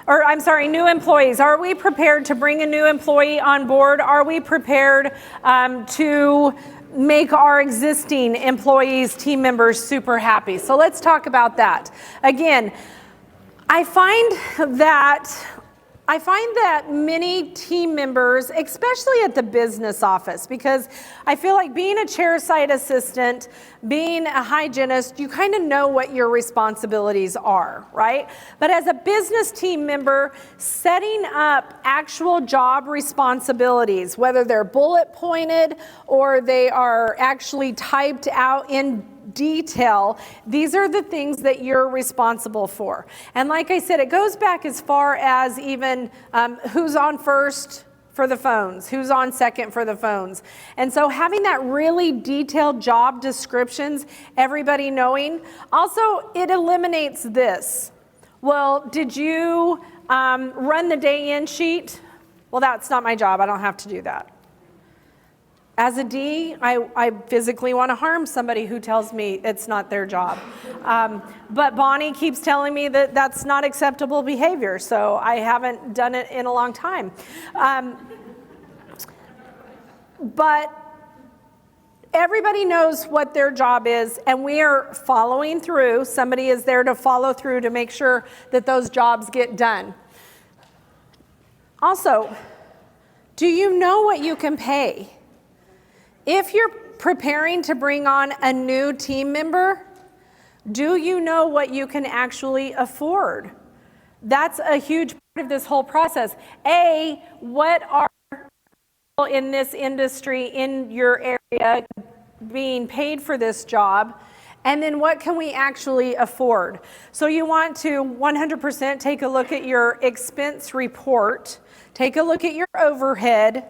new employees. Are we prepared to bring a new employee on board? Are we prepared to make our existing employees, team members super happy? So let's talk about that. Again, I find that many team members, especially at the business office, because I feel like being a chairside assistant, being a hygienist, you kind of know what your responsibilities are, right? But as a business team member, setting up actual job responsibilities, whether they're bullet pointed or they are actually typed out in detail, these are the things that you're responsible for. And like I said, it goes back as far as even who's on first for the phones, who's on second for the phones. And so having that really detailed job descriptions, everybody knowing, also it eliminates this. Well, did you run the day in sheet? Well, that's not my job. I don't have to do that. As a D, I physically want to harm somebody who tells me it's not their job. But Bonnie keeps telling me that that's not acceptable behavior, so I haven't done it in a long time. But everybody knows what their job is, and we are following through. Somebody is there to follow through to make sure that those jobs get done. Also, do you know what you can pay? If you're preparing to bring on a new team member, do you know what you can actually afford? That's a huge part of this whole process. A, what are people in this industry, in your area, being paid for this job? And then what can we actually afford? So you want to 100% take a look at your expense report, take a look at your overhead.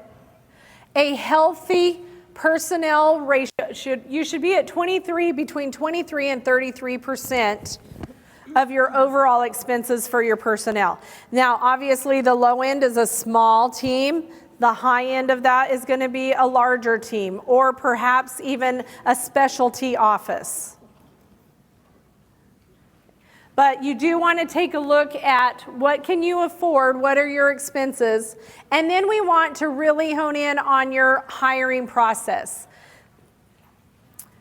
A healthy personnel ratio, you should be at between 23 and 33% of your overall expenses for your personnel. Now, obviously the low end is a small team. The high end of that is going to be a larger team, or perhaps even a specialty office. But you do want to take a look at what can you afford, what are your expenses, and then we want to really hone in on your hiring process.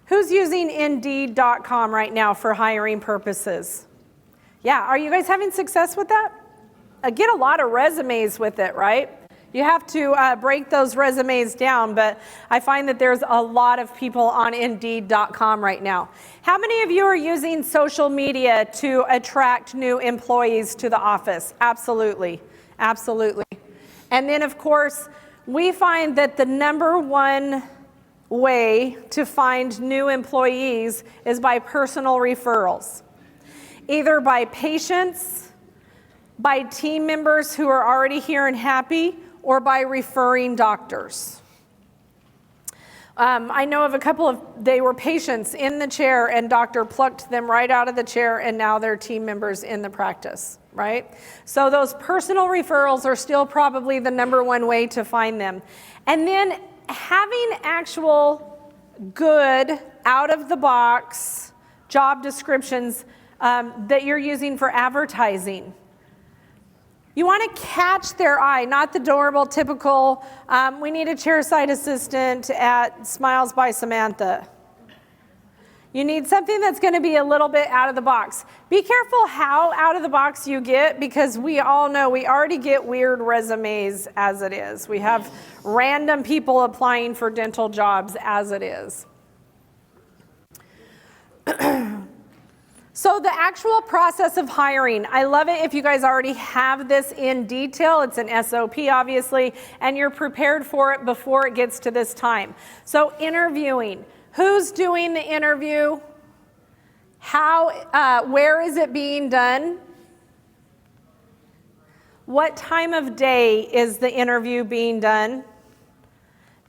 Who's using Indeed.com right now for hiring purposes? Yeah, are you guys having success with that? I get a lot of resumes with it, right? You have to break those resumes down, but I find that there's a lot of people on Indeed.com right now. How many of you are using social media to attract new employees to the office? Absolutely, absolutely. And then, of course, we find that the number one way to find new employees is by personal referrals, either by patients, by team members who are already here and happy, or by referring doctors. I know of a couple they were patients in the chair and doctor plucked them right out of the chair and now they're team members in the practice, right? So those personal referrals are still probably the number one way to find them. And then having actual good, out of the box job descriptions that you're using for advertising. You want to catch their eye, not the adorable, typical, we need a chairside assistant at Smiles by Samantha. You need something that's going to be a little bit out of the box. Be careful how out of the box you get, because we all know we already get weird resumes as it is. We have random people applying for dental jobs as it is. So the actual process of hiring, I love it if you guys already have this in detail. It's an SOP, obviously, and you're prepared for it before it gets to this time. So interviewing, who's doing the interview? Where is it being done? What time of day is the interview being done?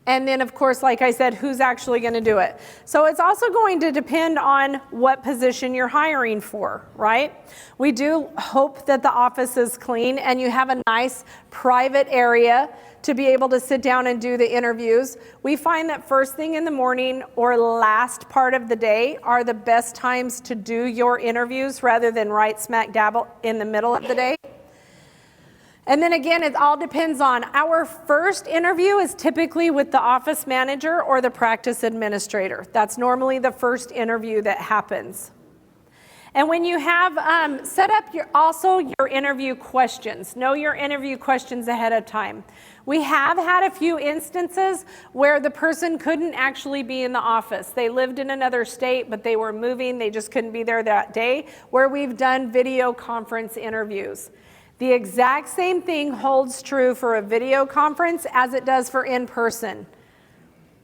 And then, of course, like I said, who's actually going to do it? So it's also going to depend on what position you're hiring for, right? We do hope that the office is clean and you have a nice private area to be able to sit down and do the interviews. We find that first thing in the morning or last part of the day are the best times to do your interviews rather than right smack dab in the middle of the day. And then again, it all depends on, our first interview is typically with the office manager or the practice administrator. That's normally the first interview that happens. And when you have set up your interview questions, know your interview questions ahead of time. We have had a few instances where the person couldn't actually be in the office. They lived in another state, but they were moving. They just couldn't be there that day, where we've done video conference interviews. The exact same thing holds true for a video conference as it does for in-person.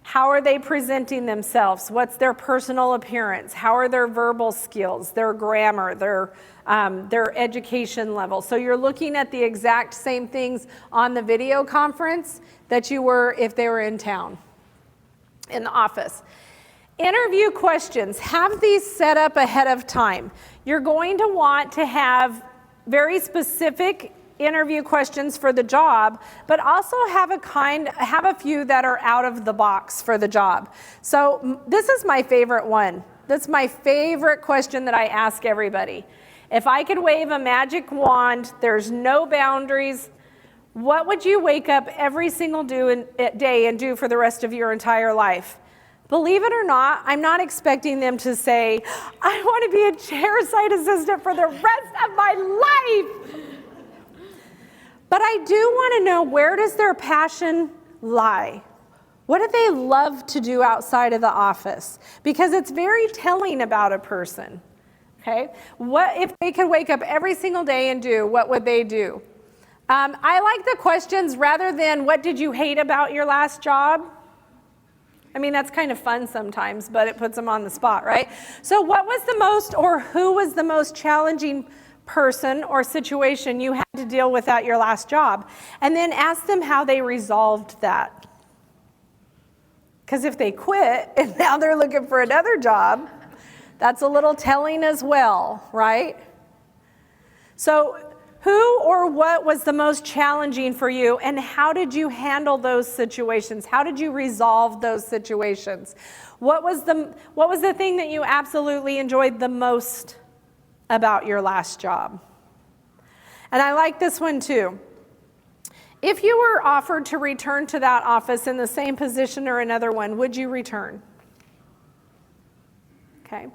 How are they presenting themselves? What's their personal appearance? How are their verbal skills, their grammar, their education level? So you're looking at the exact same things on the video conference that you were if they were in town, in the office. Interview questions, have these set up ahead of time. You're going to want to have very specific interview questions for the job, but also have a few that are out of the box for the job. So this is my favorite one. That's my favorite question that I ask everybody. If I could wave a magic wand, there's no boundaries, what would you wake up every single day and do for the rest of your entire life? Believe it or not, I'm not expecting them to say, I want to be a chairside assistant for the rest of my life. But I do want to know, where does their passion lie? What do they love to do outside of the office? Because it's very telling about a person, okay? What if they could wake up every single day and do, what would they do? I like the questions rather than, what did you hate about your last job? I mean, that's kind of fun sometimes, but it puts them on the spot, right? So what was the most, or who was the most challenging person or situation you had to deal with at your last job? And then ask them how they resolved that. Because if they quit and now they're looking for another job, that's a little telling as well, right? So who or what was the most challenging for you, and how did you handle those situations? How did you resolve those situations? What was the thing that you absolutely enjoyed the most about your last job? And I like this one too. If you were offered to return to that office in the same position or another one, would you return? Okay.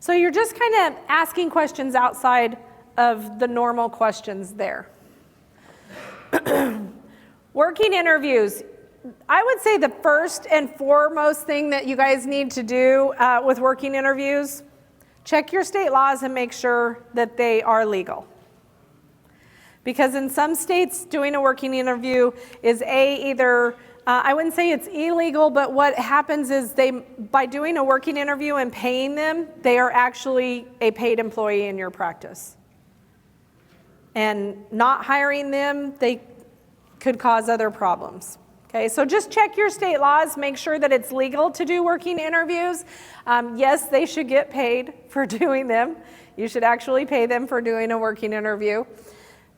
So you're just kind of asking questions outside of the normal questions there. Working interviews. I would say the first and foremost thing that you guys need to do with working interviews, check your state laws and make sure that they are legal. Because in some states, doing a working interview is either, I wouldn't say it's illegal, but what happens is by doing a working interview and paying them, they are actually a paid employee in your practice. And not hiring them, they could cause other problems. Okay, so just check your state laws, make sure that it's legal to do working interviews. Yes, they should get paid for doing them. You should actually pay them for doing a working interview.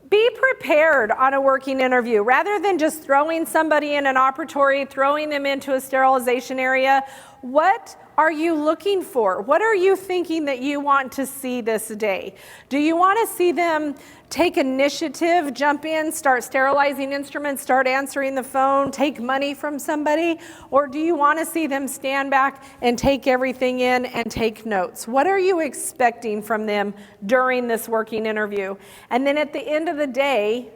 Be prepared on a working interview. Rather than just throwing somebody in an operatory, throwing them into a sterilization area, what are you looking for? What are you thinking that you want to see this day? Do you want to see them take initiative, jump in, start sterilizing instruments, start answering the phone, take money from somebody? Or do you want to see them stand back and take everything in and take notes? What are you expecting from them during this working interview? And then at the end of the day,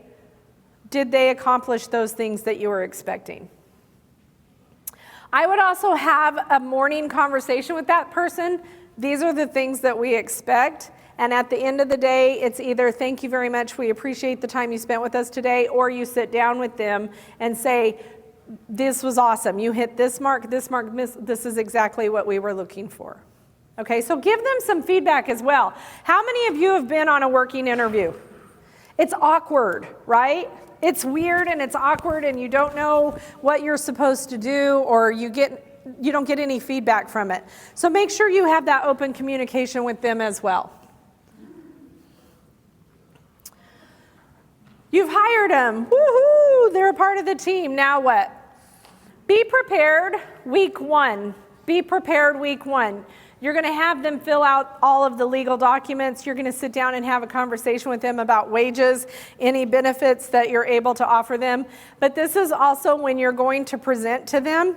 did they accomplish those things that you were expecting? I would also have a morning conversation with that person. These are the things that we expect. And at the end of the day, it's either thank you very much, we appreciate the time you spent with us today, or you sit down with them and say, this was awesome. You hit this mark, this is exactly what we were looking for. Okay, so give them some feedback as well. How many of you have been on a working interview? It's awkward, right? It's weird and it's awkward and you don't know what you're supposed to do, or you don't get any feedback from it. So make sure you have that open communication with them as well. You've hired them. Woohoo! They're a part of the team. Now what? Be prepared week one. Be prepared week one. You're going to have them fill out all of the legal documents. You're going to sit down and have a conversation with them about wages, any benefits that you're able to offer them. But this is also when you're going to present to them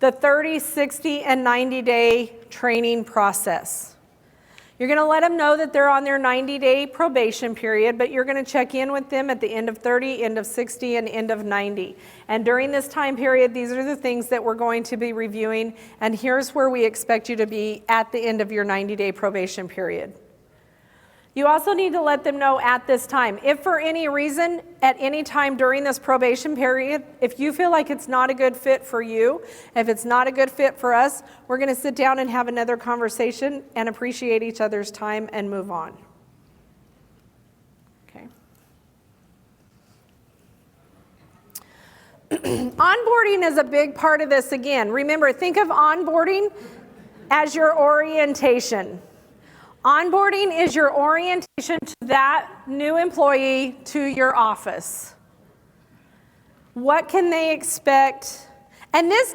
the 30, 60, and 90-day training process. You're going to let them know that they're on their 90-day probation period, but you're going to check in with them at the end of 30, end of 60, and end of 90. And during this time period, these are the things that we're going to be reviewing, and here's where we expect you to be at the end of your 90-day probation period. You also need to let them know at this time, if for any reason, at any time during this probation period, if you feel like it's not a good fit for you, if it's not a good fit for us, we're going to sit down and have another conversation and appreciate each other's time and move on. Okay. Onboarding is a big part of this again. Remember, think of onboarding as your orientation. Onboarding is your orientation to that new employee to your office. What can they expect? And this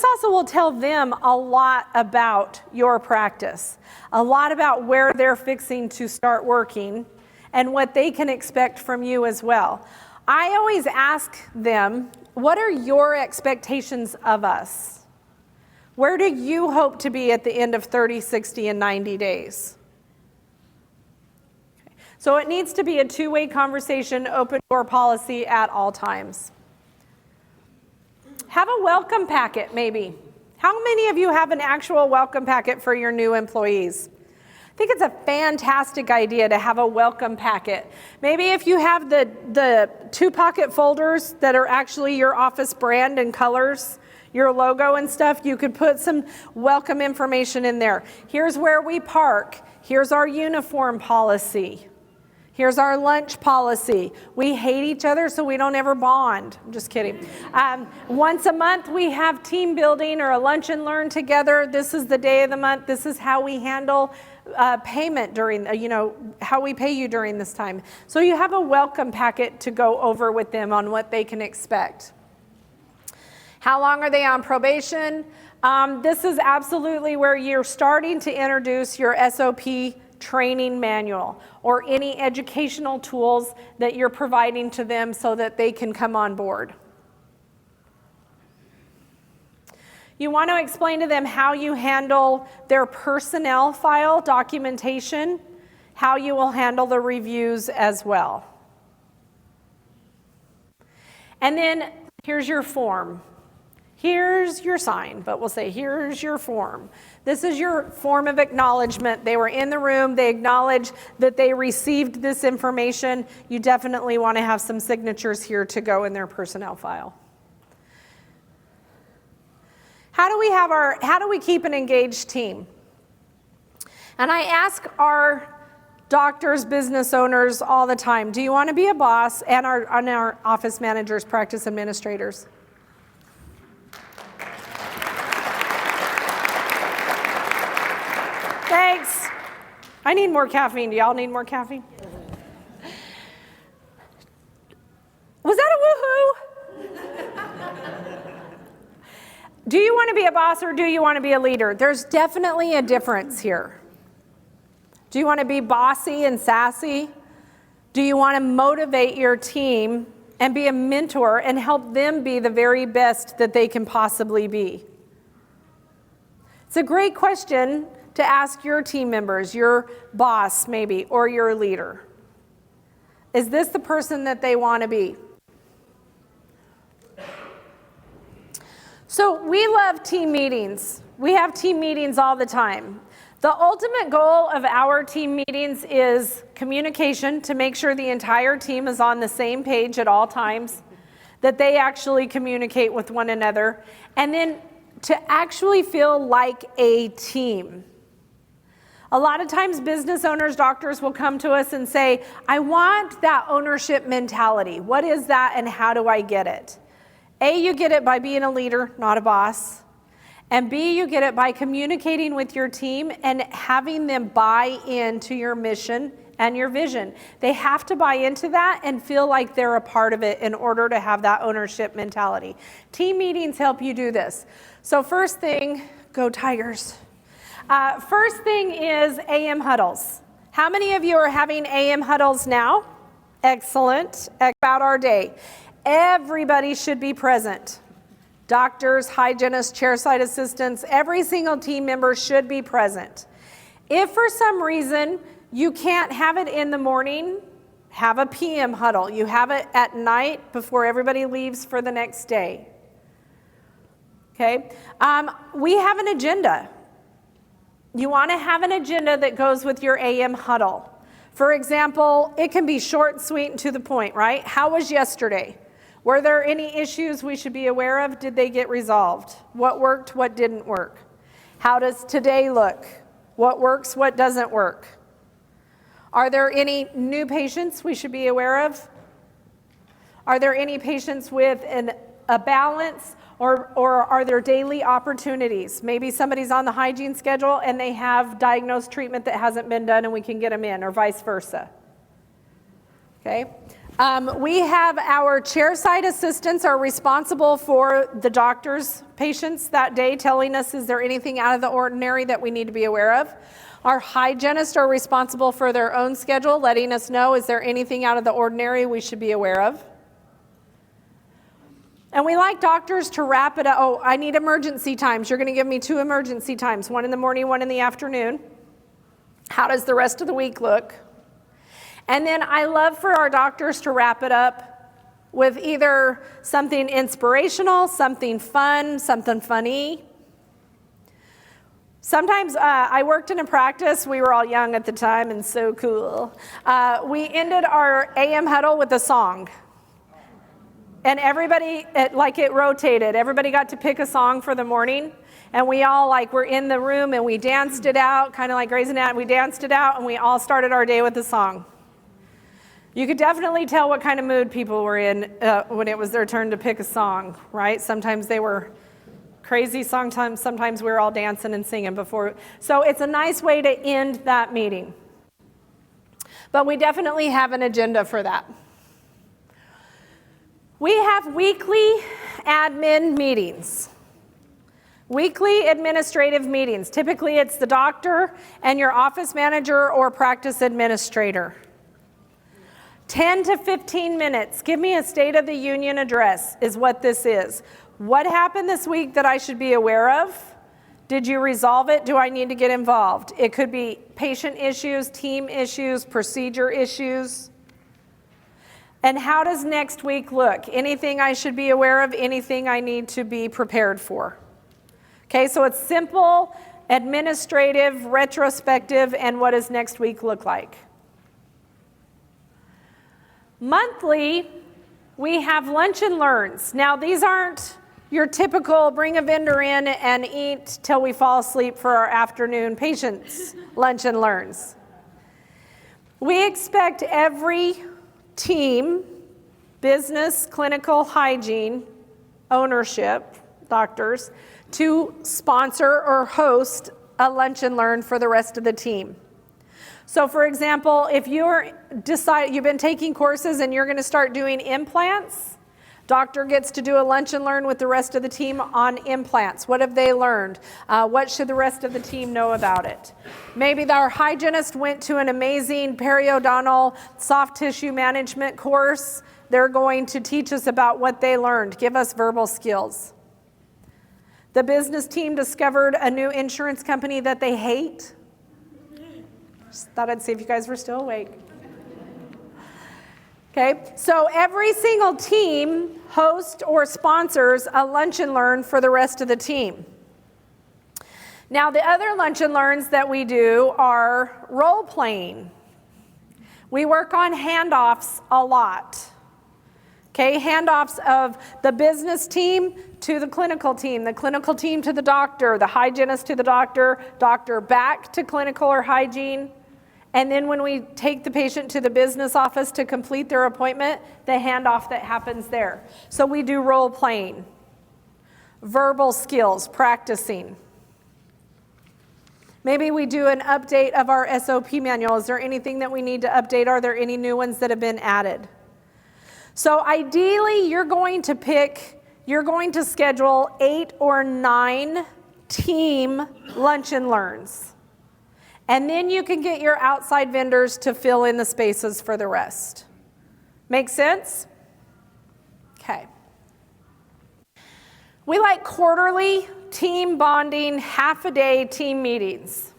also will tell them a lot about your practice, a lot about where they're fixing to start working and what they can expect from you as well. I always ask them, what are your expectations of us? Where do you hope to be at the end of 30, 60, and 90 days? So it needs to be a two-way conversation, open door policy at all times. Have a welcome packet, maybe. How many of you have an actual welcome packet for your new employees? I think it's a fantastic idea to have a welcome packet. Maybe if you have the two-pocket folders that are actually your office brand and colors, your logo and stuff, you could put some welcome information in there. Here's where we park. Here's our uniform policy. Here's our lunch policy. We hate each other, so we don't ever bond. I'm just kidding. Once a month, we have team building or a lunch and learn together. This is the day of the month. This is how we handle payment during, how we pay you during this time. So you have a welcome packet to go over with them on what they can expect. How long are they on probation? This is absolutely where you're starting to introduce your SOP training manual or any educational tools that you're providing to them so that they can come on board. You want to explain to them how you handle their personnel file documentation, how you will handle the reviews as well. And then here's your form. Here's your sign, but we'll say, here's your form. This is your form of acknowledgement. They were in the room. They acknowledged that they received this information. You definitely want to have some signatures here to go in their personnel file. How do we keep an engaged team? And I ask our doctors, business owners all the time, do you want to be a boss? And our office managers, practice administrators. Thanks. I need more caffeine. Do y'all need more caffeine? Was that a woohoo? Do you want to be a boss or do you want to be a leader? There's definitely a difference here. Do you want to be bossy and sassy? Do you want to motivate your team and be a mentor and help them be the very best that they can possibly be? It's a great question to ask your team members, your boss maybe, or your leader. Is this the person that they want to be? So we love team meetings. We have team meetings all the time. The ultimate goal of our team meetings is communication, to make sure the entire team is on the same page at all times, that they actually communicate with one another, and then to actually feel like a team. A lot of times business owners, doctors will come to us and say, I want that ownership mentality. What is that and how do I get it? A, you get it by being a leader, not a boss. And B, you get it by communicating with your team and having them buy into your mission and your vision. They have to buy into that and feel like they're a part of it in order to have that ownership mentality. Team meetings help you do this. So first thing, go Tigers. First thing is AM huddles. How many of you are having AM huddles now? Excellent. About our day. Everybody should be present. Doctors, hygienists, chairside assistants, every single team member should be present. If for some reason you can't have it in the morning, have a PM huddle. You have it at night before everybody leaves for the next day. Okay? We have an agenda. You want to have an agenda that goes with your AM huddle. For example, it can be short, sweet, and to the point, right? How was yesterday? Were there any issues we should be aware of? Did they get resolved? What worked? What didn't work? How does today look? What works? What doesn't work? Are there any new patients we should be aware of? Are there any patients with a balance, or are there daily opportunities? Maybe somebody's on the hygiene schedule and they have diagnosed treatment that hasn't been done and we can get them in, or vice versa. Okay. We have our chairside assistants are responsible for the doctor's patients that day, telling us, is there anything out of the ordinary that we need to be aware of? Our hygienists are responsible for their own schedule, letting us know, is there anything out of the ordinary we should be aware of? And we like doctors to wrap it up. Oh, I need emergency times. You're going to give me 2 emergency times, 1 in the morning, 1 in the afternoon. How does the rest of the week look? And then I love for our doctors to wrap it up with either something inspirational, something fun, something funny. Sometimes I worked in a practice. We were all young at the time and so cool. We ended our AM huddle with a song. And everybody, it rotated. Everybody got to pick a song for the morning. And we all were in the room and we danced it out, kind of like Grey's Anatomy. We danced it out and we all started our day with a song. You could definitely tell what kind of mood people were in when it was their turn to pick a song, right? Sometimes they were crazy, sometimes we were all dancing and singing before. So it's a nice way to end that meeting. But we definitely have an agenda for that. We have weekly admin meetings. Weekly administrative meetings. Typically it's the doctor and your office manager or practice administrator. 10 to 15 minutes. Give me a State of the Union address is what this is. What happened this week that I should be aware of? Did you resolve it? Do I need to get involved? It could be patient issues, team issues, procedure issues. And how does next week look? Anything I should be aware of? Anything I need to be prepared for? Okay, so it's simple, administrative, retrospective, and what does next week look like? Monthly, we have lunch and learns. Now, these aren't your typical bring a vendor in and eat till we fall asleep for our afternoon patients lunch and learns. We expect every team, business, clinical, hygiene, ownership, doctors, to sponsor or host a lunch and learn for the rest of the team. So for example, if you've been taking courses and you're going to start doing implants, doctor gets to do a lunch and learn with the rest of the team on implants. What have they learned? What should the rest of the team know about it? Maybe our hygienist went to an amazing periodontal soft tissue management course. They're going to teach us about what they learned, give us verbal skills. The business team discovered a new insurance company that they hate. Just thought I'd see if you guys were still awake. Okay, so every single team hosts or sponsors a lunch and learn for the rest of the team. Now, the other lunch and learns that we do are role playing. We work on handoffs a lot. Okay, handoffs of the business team to the clinical team to the doctor, the hygienist to the doctor, doctor back to clinical or hygiene. And then when we take the patient to the business office to complete their appointment, the handoff that happens there. So we do role playing, verbal skills, practicing. Maybe we do an update of our SOP manual. Is there anything that we need to update? Are there any new ones that have been added? So ideally, you're going to schedule 8 or 9 team lunch and learns. And then you can get your outside vendors to fill in the spaces for the rest. Make sense? Okay. We like quarterly team bonding, half a day team meetings.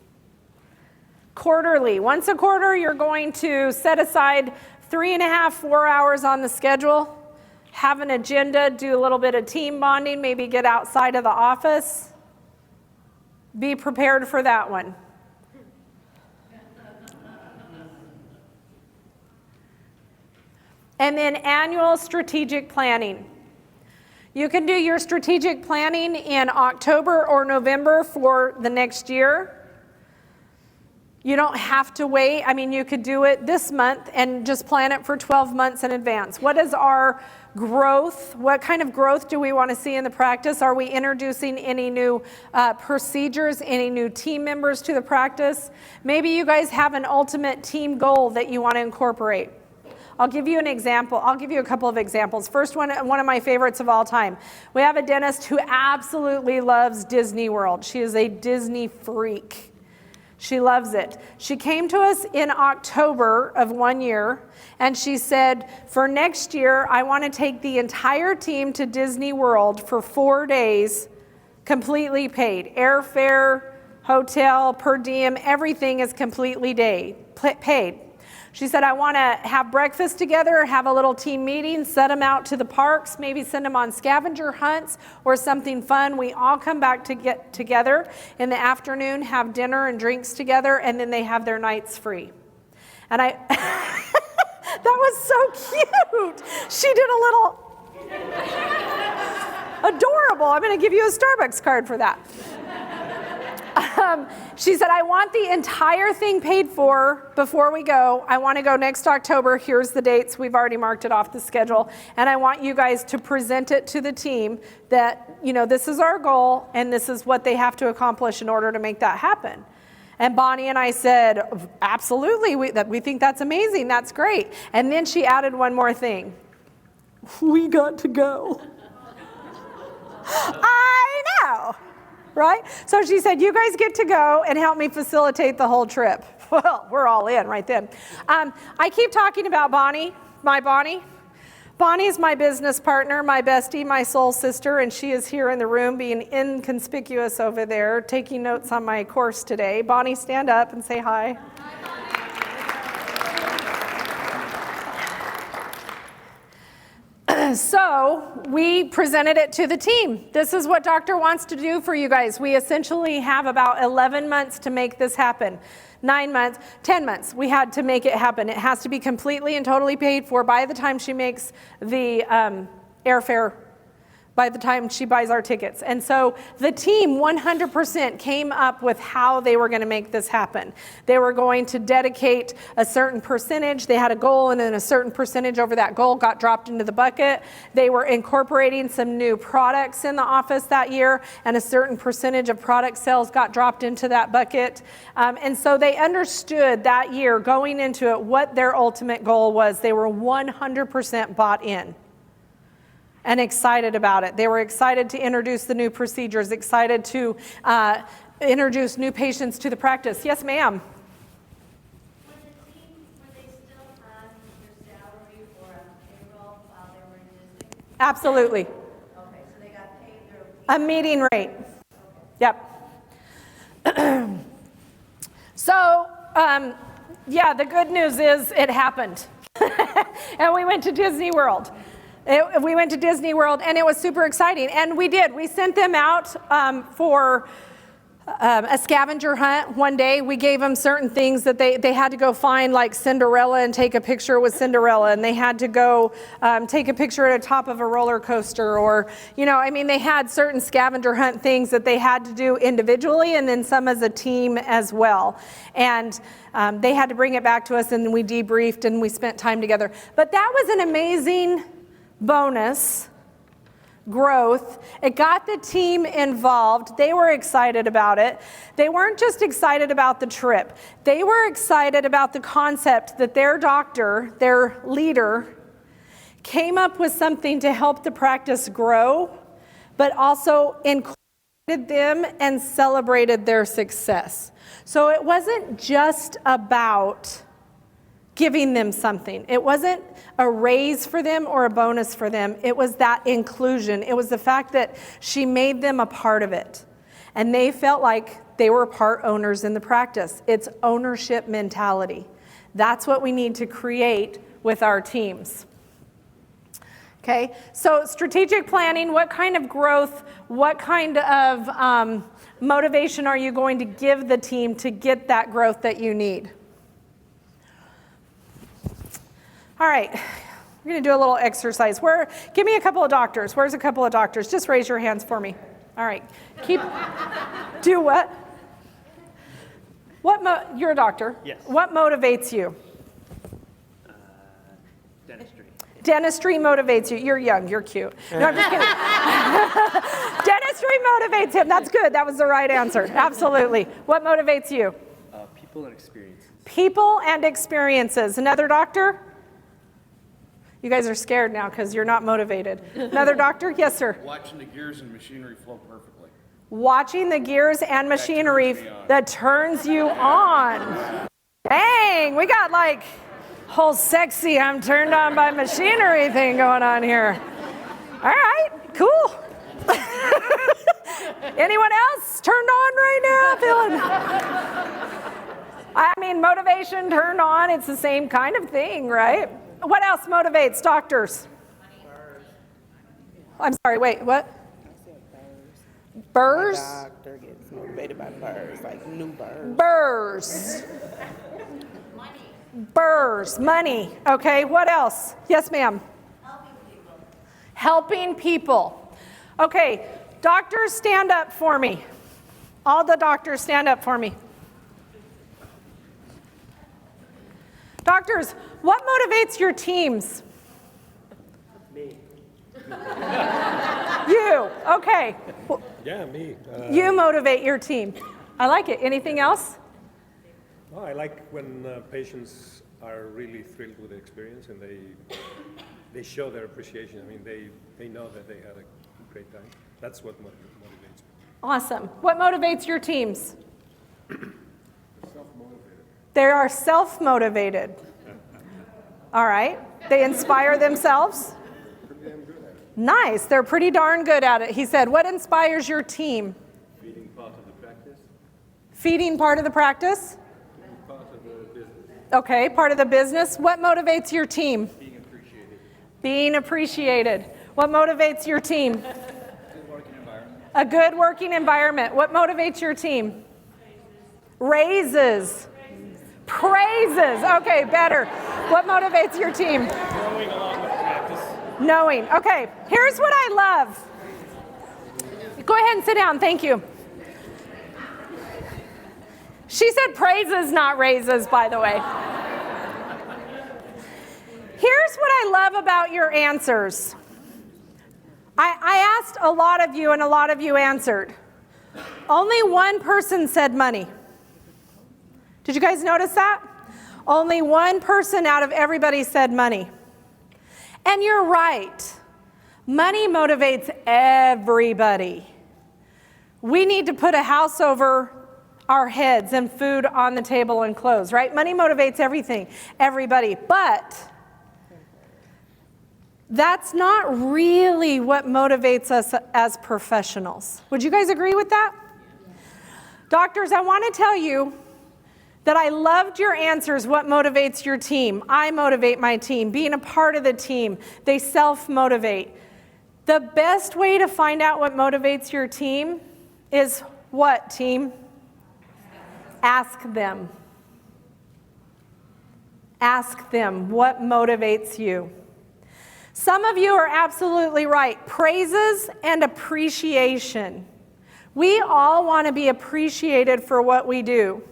Quarterly. Once a quarter, you're going to set aside 3.5, 4 hours on the schedule, have an agenda, do a little bit of team bonding, maybe get outside of the office. Be prepared for that one. And then annual strategic planning. You can do your strategic planning in October or November for the next year. You don't have to wait. I mean, you could do it this month and just plan it for 12 months in advance. What is our growth? What kind of growth do we want to see in the practice? Are we introducing any new procedures, any new team members to the practice? Maybe you guys have an ultimate team goal that you want to incorporate. I'll give you an example. I'll give you a couple of examples. First one of my favorites of all time. We have a dentist who absolutely loves Disney World. She is a Disney freak. She loves it. She came to us in October of one year, and she said, for next year, I want to take the entire team to Disney World for 4 days, completely paid. Airfare, hotel, per diem, everything is completely paid. She said, I want to have breakfast together, have a little team meeting, set them out to the parks, maybe send them on scavenger hunts or something fun. We all come back to get together in the afternoon, have dinner and drinks together, and then they have their nights free. And that was so cute. She did a little adorable. I'm going to give you a Starbucks card for that. She said, I want the entire thing paid for before we go. I want to go next October. Here's the dates. We've already marked it off the schedule. And I want you guys to present it to the team that, this is our goal and this is what they have to accomplish in order to make that happen. And Bonnie and I said, absolutely. We think that's amazing. That's great. And then she added one more thing. We got to go. I know. Right? So she said, you guys get to go and help me facilitate the whole trip. Well, we're all in right then. I keep talking about Bonnie, my Bonnie. Bonnie is my business partner, my bestie, my soul sister, and she is here in the room being inconspicuous over there, taking notes on my course today. Bonnie, stand up and say hi. So we presented it to the team. This is what doctor wants to do for you guys. We essentially have about 11 months to make this happen. 9 months, 10 months, we had to make it happen. It has to be completely and totally paid for by the time she makes the airfare, by the time she buys our tickets. And so the team 100% came up with how they were going to make this happen. They were going to dedicate a certain percentage. They had a goal, and then a certain percentage over that goal got dropped into the bucket. They were incorporating some new products in the office that year, and a certain percentage of product sales got dropped into that bucket. And so they understood that year going into it what their ultimate goal was. They were 100% bought in and excited about it. They were excited to introduce the new procedures, excited to introduce new patients to the practice. Yes, ma'am. Would they still have your salary or a payroll while they were in Disney? Absolutely. Okay, so they got paid their... A meeting rate. Okay. Yep. So, the good news is it happened. And we went to Disney World. We went to Disney World, and it was super exciting. And we did. We sent them out for a scavenger hunt one day. We gave them certain things that they had to go find, like Cinderella, and take a picture with Cinderella. And they had to go take a picture at the top of a roller coaster. Or, they had certain scavenger hunt things that they had to do individually, and then some as a team as well. And they had to bring it back to us, and we debriefed, and we spent time together. But that was an amazing bonus growth. It got the team involved. They were excited about it. They weren't just excited about the trip. They were excited about the concept that their doctor, their leader, came up with something to help the practice grow, but also incorporate them and celebrated their success. So it wasn't just about giving them something. It wasn't a raise for them or a bonus for them. It was that inclusion. It was the fact that she made them a part of it. And they felt like they were part owners in the practice. It's ownership mentality. That's what we need to create with our teams. Okay, so strategic planning, what kind of growth, what kind of motivation are you going to give the team to get that growth that you need? All right, we're going to do a little exercise. Give me a couple of doctors. Where's a couple of doctors? Just raise your hands for me. All right, do what? You're a doctor. Yes. What motivates you? Dentistry. Dentistry motivates you. You're young, you're cute. No, I'm just kidding. Dentistry motivates him. That's good. That was the right answer. Absolutely. What motivates you? People and experiences. People and experiences. Another doctor? You guys are scared now because you're not motivated. Another doctor? Yes, sir. Watching the gears and machinery flow perfectly. Watching the gears and machinery that turns you on. Dang, we got like whole sexy, I'm turned on by machinery thing going on here. All right, cool. Anyone else turned on right now? I mean, motivation, turned on, it's the same kind of thing, right? What else motivates doctors? I'm sorry, wait, what? Burrs? My doctor gets motivated by burrs, like new burrs. Burrs. Burrs, money. Okay, what else? Yes, ma'am. Helping people. Okay, doctors, stand up for me. All the doctors, stand up for me. Doctors, what motivates your teams? Me. You, okay. Yeah, me. You motivate your team. I like it. Anything else? Well, I like when patients are really thrilled with the experience and they show their appreciation. I mean, they know that they had a great time. That's what motivates me. Awesome. What motivates your teams? Self-motivated. They are self-motivated. All right. They inspire themselves? Pretty damn good at it. Nice. They're pretty darn good at it. He said, what inspires your team? Feeding part of the practice. Feeding part of the practice? Part of the business. Okay, part of the business. What motivates your team? Being appreciated. Being appreciated. What motivates your team? Good working environment. A good working environment. What motivates your team? Raises. Praises. Okay, better. What motivates your team? Growing along with practice. Knowing. Okay, here's what I love. Go ahead and sit down. Thank you. She said praises, not raises, by the way. Here's what I love about your answers. I asked a lot of you, and a lot of you answered. Only one person said money. Did you guys notice that? Only one person out of everybody said money. And you're right. Money motivates everybody. We need to put a house over our heads and food on the table and clothes, right? Money motivates everybody. But that's not really what motivates us as professionals. Would you guys agree with that? Doctors, I want to tell you that I loved your answers. What motivates your team? I motivate my team. Being a part of the team, they self-motivate. The best way to find out what motivates your team is what, team? Ask them. Ask them what motivates you. Some of you are absolutely right. Praises and appreciation. We all want to be appreciated for what we do.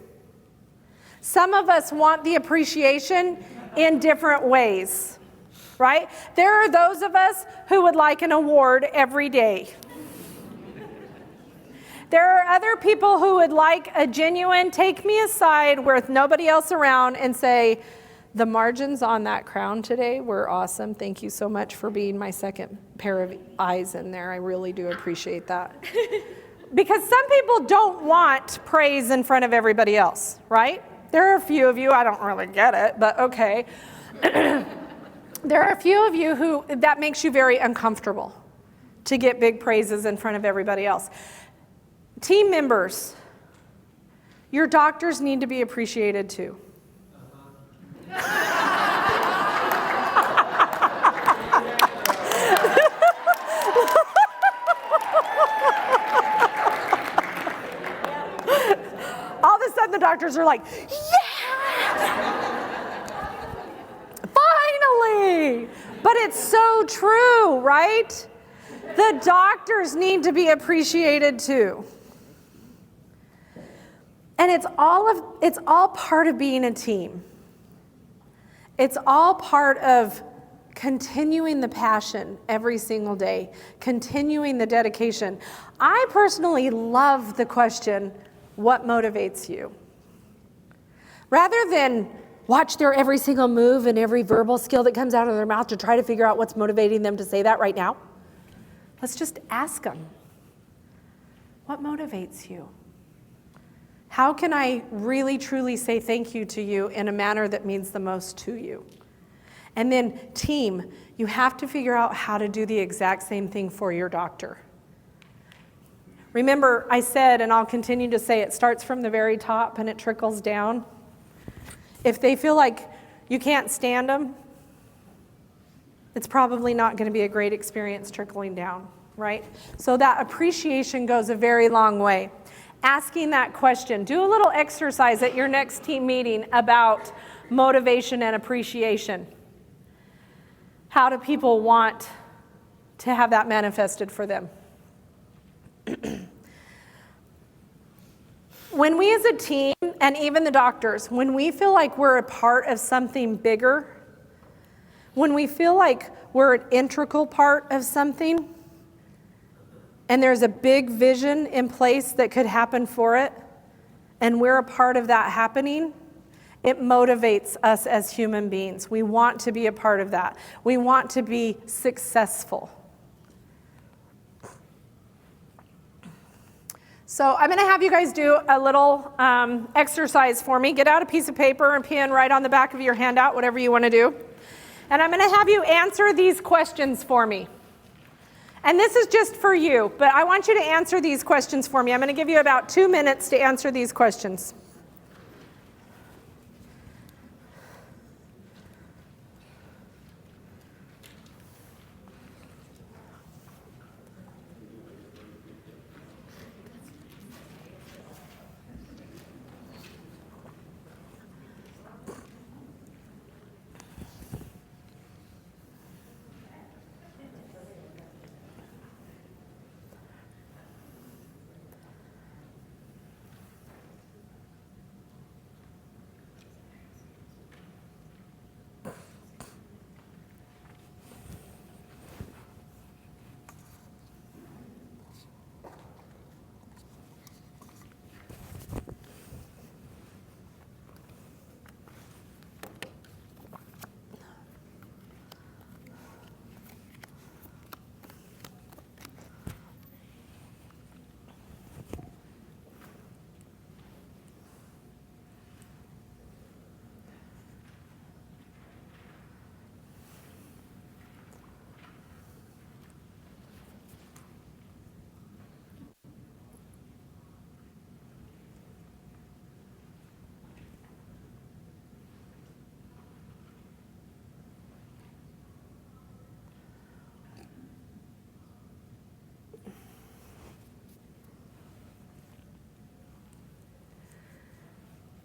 Some of us want the appreciation in different ways, right? There are those of us who would like an award every day. There are other people who would like a genuine take me aside with nobody else around and say, the margins on that crown today were awesome. Thank you so much for being my second pair of eyes in there. I really do appreciate that. Because some people don't want praise in front of everybody else, right? There are a few of you, I don't really get it, but okay. There are a few of you who that makes you very uncomfortable to get big praises in front of everybody else. Team members, your doctors need to be appreciated too. All of a sudden the doctors are like, yeah! Finally! But it's so true, right? The doctors need to be appreciated too. And it's all part of being a team. It's all part of continuing the passion every single day, continuing the dedication. I personally love the question, what motivates you? Rather than watch their every single move and every verbal skill that comes out of their mouth to try to figure out what's motivating them to say that right now, let's just ask them, what motivates you? How can I really, truly say thank you to you in a manner that means the most to you? And then team, you have to figure out how to do the exact same thing for your doctor. Remember, I said, and I'll continue to say, it starts from the very top and it trickles down. If they feel like you can't stand them, it's probably not going to be a great experience trickling down, right? So that appreciation goes a very long way. Asking that question. Do a little exercise at your next team meeting about motivation and appreciation. How do people want to have that manifested for them? When we as a team, and even the doctors, when we feel like we're a part of something bigger, when we feel like we're an integral part of something, and there's a big vision in place that could happen for it, and we're a part of that happening, it motivates us as human beings. We want to be a part of that. We want to be successful. So I'm going to have you guys do a little exercise for me. Get out a piece of paper and pen right on the back of your handout, whatever you want to do. And I'm going to have you answer these questions for me. And this is just for you, but I want you to answer these questions for me. I'm going to give you about 2 minutes to answer these questions.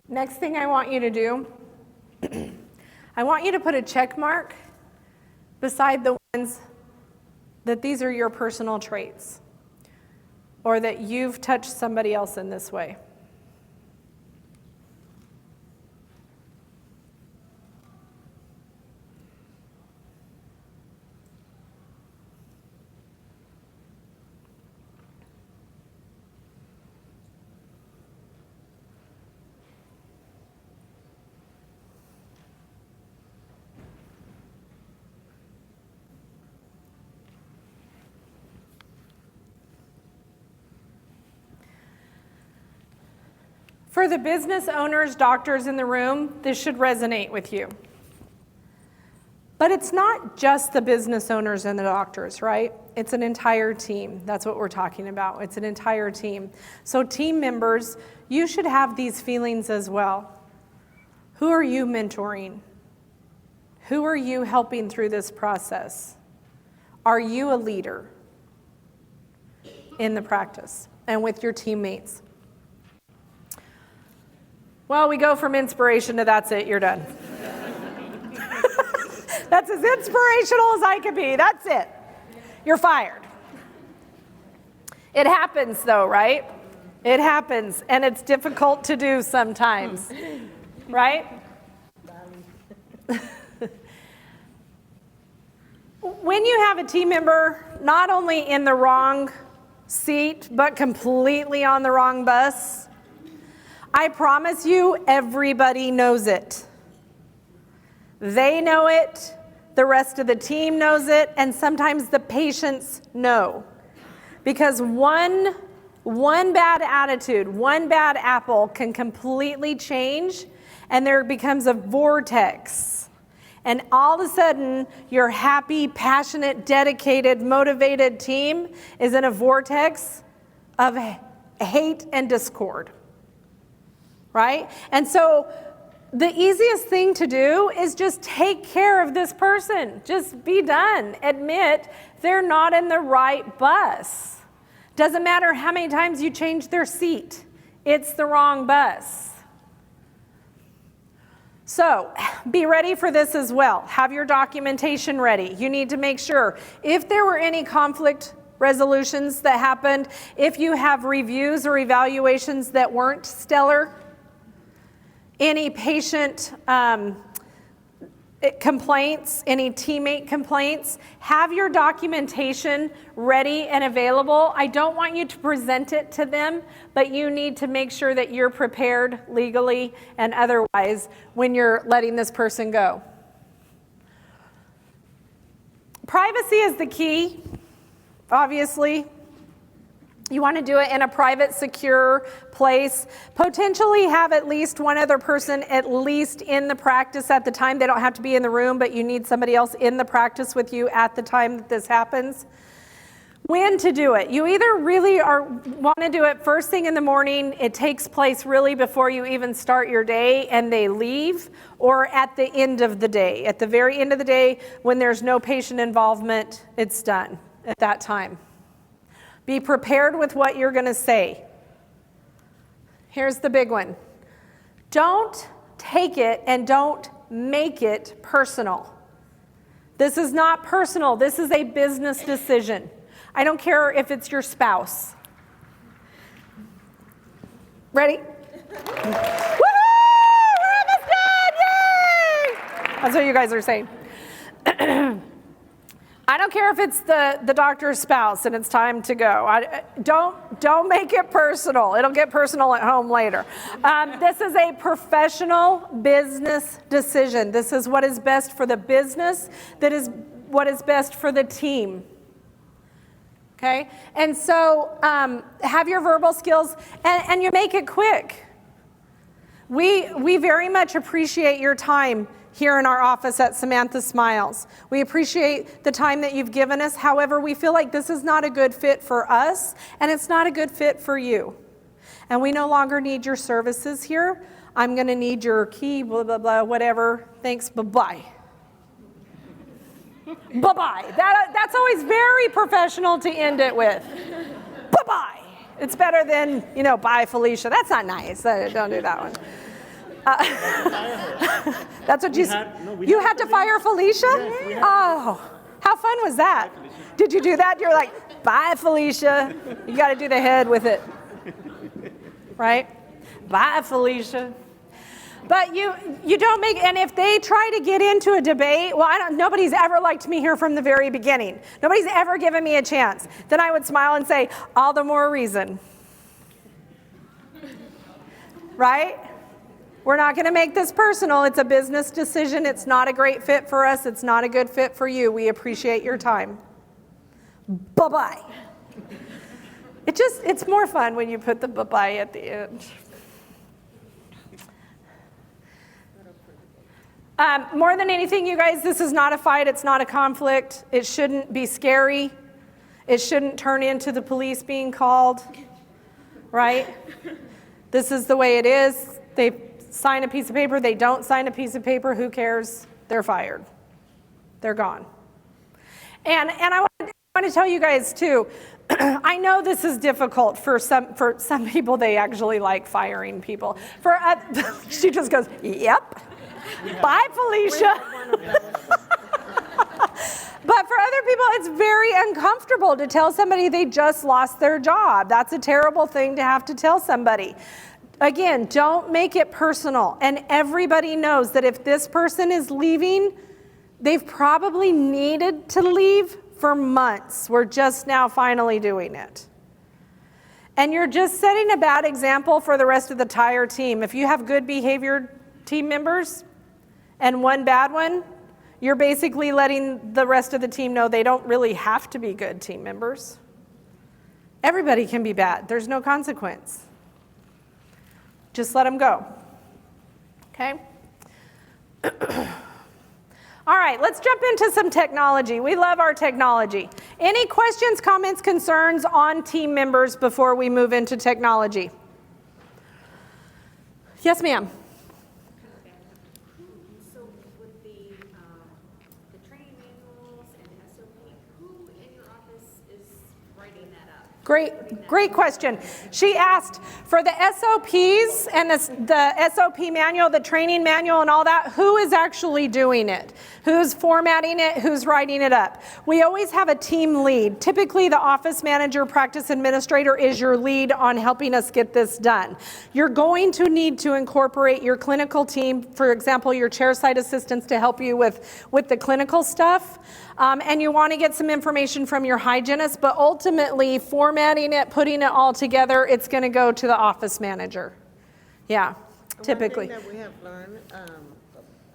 Next thing I want you to do, I want you to put a check mark beside the ones that these are your personal traits, or that you've touched somebody else in this way. For the business owners, doctors in the room, this should resonate with you. But it's not just the business owners and the doctors, right? It's an entire team. That's what we're talking about. It's an entire team. So team members, you should have these feelings as well. Who are you mentoring? Who are you helping through this process? Are you a leader in the practice and with your teammates? Well, we go from inspiration to that's it, you're done. That's as inspirational as I could be. That's it. You're fired. It happens though, right? It happens, and it's difficult to do sometimes, right? When you have a team member not only in the wrong seat, but completely on the wrong bus, I promise you, everybody knows it. They know it, the rest of the team knows it, and sometimes the patients know. Because one bad attitude, one bad apple can completely change, and there becomes a vortex. And all of a sudden, your happy, passionate, dedicated, motivated team is in a vortex of hate and discord. Right? And so the easiest thing to do is just take care of this person. Just be done. Admit they're not in the right bus. Doesn't matter how many times you change their seat. It's the wrong bus. So be ready for this as well. Have your documentation ready. You need to make sure if there were any conflict resolutions that happened, if you have reviews or evaluations that weren't stellar, any patient complaints, any teammate complaints, have your documentation ready and available. I don't want you to present it to them, but you need to make sure that you're prepared legally and otherwise when you're letting this person go. Privacy is the key, obviously. You want to do it in a private, secure place. Potentially have at least one other person at least in the practice at the time. They don't have to be in the room, but you need somebody else in the practice with you at the time that this happens. When to do it? You either really want to do it first thing in the morning, it takes place really before you even start your day and they leave, or at the end of the day. At the very end of the day, when there's no patient involvement, it's done at that time. Be prepared with what you're going to say. Here's the big one. Don't take it and don't make it personal. This is not personal. This is a business decision. I don't care if it's your spouse. Ready? Woohoo! We're almost done! Yay! That's what you guys are saying. I don't care if it's the doctor's spouse and it's time to go. Don't make it personal. It'll get personal at home later. This is a professional business decision. This is what is best for the business. That is what is best for the team. Okay? And so have your verbal skills and you make it quick. We very much appreciate your time here in our office at Samantha Smiles. We appreciate the time that you've given us. However, we feel like this is not a good fit for us, and it's not a good fit for you. And we no longer need your services here. I'm going to need your key, blah, blah, blah, whatever. Thanks, bye-bye. Bye-bye. That's always very professional to end it with. Bye-bye. It's better than, bye, Felicia. That's not nice. Don't do that one. That's what you had to fire Felicia? Yes, oh, how fun was that? Did you do that? You're like, bye, Felicia. You got to do the head with it, right? Bye, Felicia. But you don't make, and if they try to get into a debate, nobody's ever liked me here from the very beginning. Nobody's ever given me a chance. Then I would smile and say, all the more reason. Right? We're not going to make this personal. It's a business decision. It's not a great fit for us. It's not a good fit for you. We appreciate your time. Bye-bye. It's more fun when you put the bye-bye at the end. More than anything, you guys, this is not a fight. It's not a conflict. It shouldn't be scary. It shouldn't turn into the police being called, right? This is the way it is. They sign a piece of paper. They don't sign a piece of paper. Who cares? They're fired. They're gone. And I want to tell you guys too, I know this is difficult for some people. They actually like firing people. She just goes, yep. Bye, Felicia. But for other people, it's very uncomfortable to tell somebody they just lost their job. That's a terrible thing to have to tell somebody. Again, don't make it personal. And everybody knows that if this person is leaving, they've probably needed to leave for months. We're just now finally doing it. And you're just setting a bad example for the rest of the entire team. If you have good behaviored team members and one bad one, you're basically letting the rest of the team know they don't really have to be good team members. Everybody can be bad. There's no consequence. Just let them go. Okay? All right, let's jump into some technology. We love our technology. Any questions, comments, concerns on team members before we move into technology? Yes, ma'am. So with the training manuals and SOP, who in your office is writing that up? Great question. She asked for the SOPs and the SOP manual, the training manual and all that, who is actually doing it? Who's formatting it? Who's writing it up? We always have a team lead. Typically the office manager, practice administrator is your lead on helping us get this done. You're going to need to incorporate your clinical team, for example, your chairside assistants to help you with the clinical stuff. And you want to get some information from your hygienist, but ultimately formatting it, putting it all together, it's going to go to the office manager. Yeah, typically. One thing that we have learned,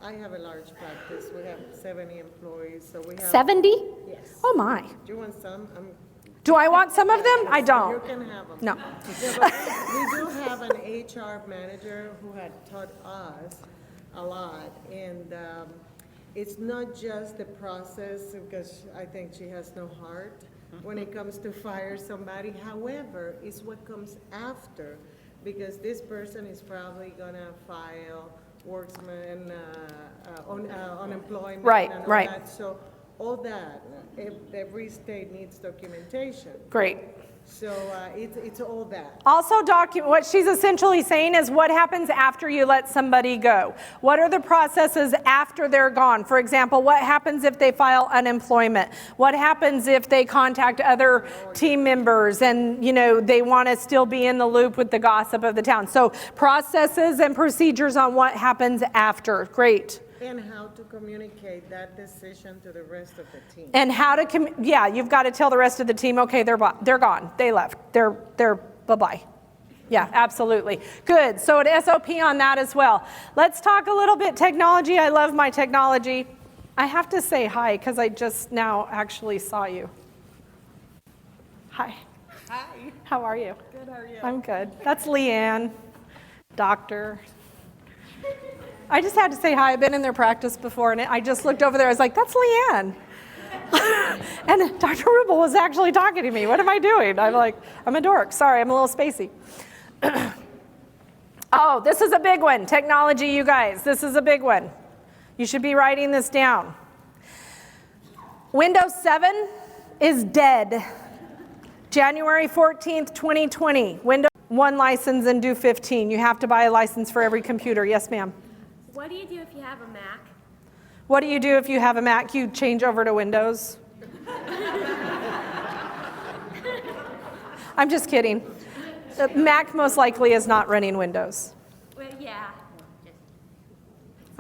I have a large practice. We have 70 employees, so we have 70? Yes. Oh my. Do you want some? Do I want some of them? I You don't. can have them. No. Yeah, but we do have an HR manager who had taught us a lot, and it's not just the process, because I think she has no heart when it comes to fire somebody. However, it's what comes after, because this person is probably gonna file worksman unemployment. Right, and all right. that. So all that, every state needs documentation. Great. So it's all that. Also what she's essentially saying is what happens after you let somebody go? What are the processes after they're gone? For example, what happens if they file unemployment? What happens if they contact other team members and, they want to still be in the loop with the gossip of the town? So processes and procedures on what happens after. Great. And how to communicate that decision to the rest of the team. And how to, you've got to tell the rest of the team, okay, they're gone. They left. They're bye-bye. Yeah, absolutely. Good. So an SOP on that as well. Let's talk a little bit technology. I love my technology. I have to say hi because I just now actually saw you. Hi. Hi. How are you? Good, how are you? I'm good. That's Leanne, doctor. I just had to say hi. I've been in their practice before, and I just looked over there. I was like, that's Leanne. And Dr. Rubel was actually talking to me. What am I doing? I'm like, I'm a dork. Sorry, I'm a little spacey. Oh, this is a big one. Technology, you guys. This is a big one. You should be writing this down. Windows 7 is dead. January 14th, 2020. Windows 1 license and do 15. You have to buy a license for every computer. Yes, ma'am. What do you do if you have a Mac? What do you do if you have a Mac? You change over to Windows. I'm just kidding. The Mac most likely is not running Windows. Well, yeah.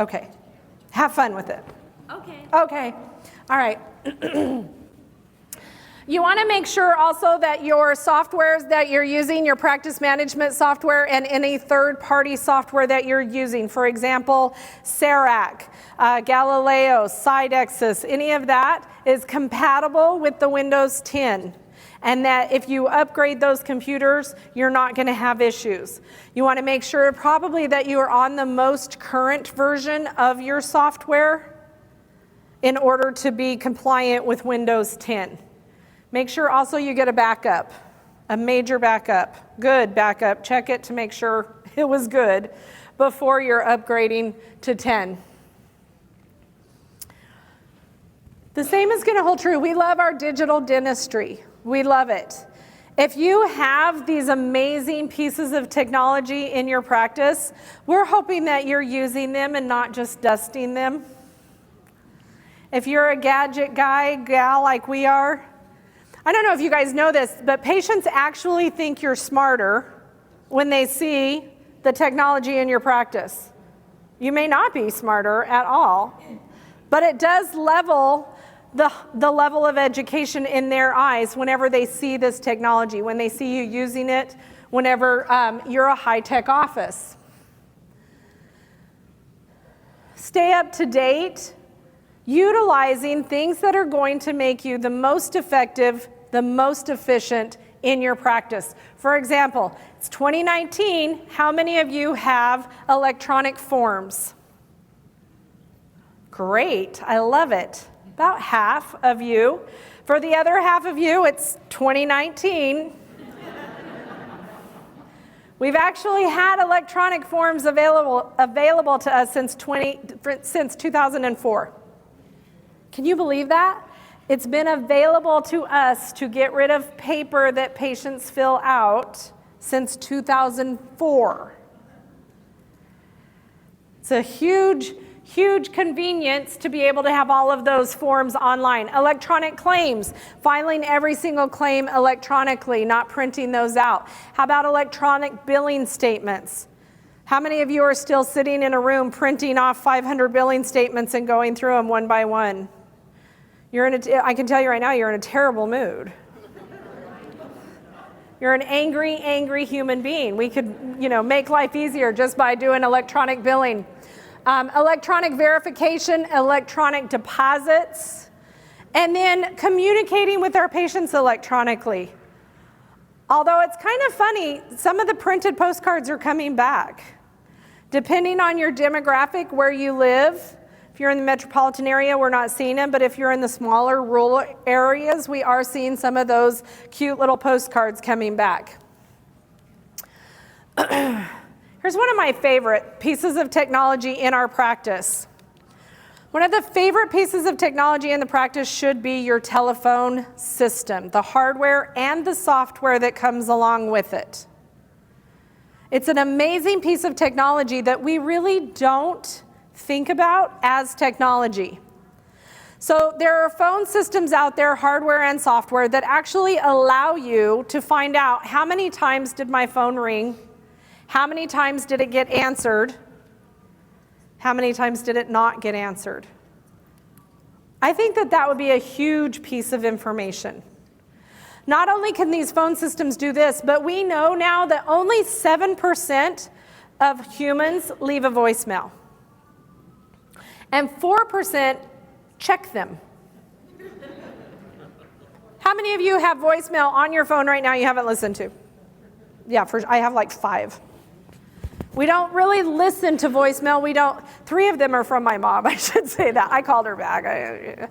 Okay. Have fun with it. Okay. Okay. All right. You want to make sure also that your softwares that you're using, your practice management software and any third-party software that you're using, for example, Serac, Galileo, Sidexis, any of that is compatible with the Windows 10. and that if you upgrade those computers, you're not going to have issues. You want to make sure probably that you are on the most current version of your software in order to be compliant with Windows 10. Make sure also you get a backup, a major backup, good backup. Check it to make sure it was good before you're upgrading to 10. The same is going to hold true. We love our digital dentistry. We love it. If you have these amazing pieces of technology in your practice, we're hoping that you're using them and not just dusting them. If you're a gadget guy, gal like we are, I don't know if you guys know this, but patients actually think you're smarter when they see the technology in your practice. You may not be smarter at all, but it does level the level of education in their eyes whenever they see this technology, when they see you using it, whenever you're a high-tech office. Stay up to date, utilizing things that are going to make you the most effective, the most efficient in your practice. For example, it's 2019. How many of you have electronic forms? Great, I love it. About half of you. For the other half of you, it's 2019. We've actually had electronic forms available to us since 2004. Can you believe that? It's been available to us to get rid of paper that patients fill out since 2004. It's a huge convenience to be able to have all of those forms online. Electronic claims, filing every single claim electronically, not printing those out. How about electronic billing statements? How many of you are still sitting in a room printing off 500 billing statements and going through them one by one? I can tell you right now, you're in a terrible mood. You're an angry human being. We could, make life easier just by doing electronic billing. Electronic verification, electronic deposits, and then communicating with our patients electronically. Although it's kind of funny, some of the printed postcards are coming back. Depending on your demographic, where you live, if you're in the metropolitan area, we're not seeing them, but if you're in the smaller rural areas, we are seeing some of those cute little postcards coming back. Here's one of my favorite pieces of technology in our practice. One of the favorite pieces of technology in the practice should be your telephone system, the hardware and the software that comes along with it. It's an amazing piece of technology that we really don't think about as technology. So there are phone systems out there, hardware and software, that actually allow you to find out how many times did my phone ring, how many times did it get answered, how many times did it not get answered. I think that would be a huge piece of information. Not only can these phone systems do this, but we know now that only 7% of humans leave a voicemail. And 4% check them. How many of you have voicemail on your phone right now you haven't listened to? Yeah, I have like 5. We don't really listen to voicemail. 3 of them are from my mom, I should say that. I called her back.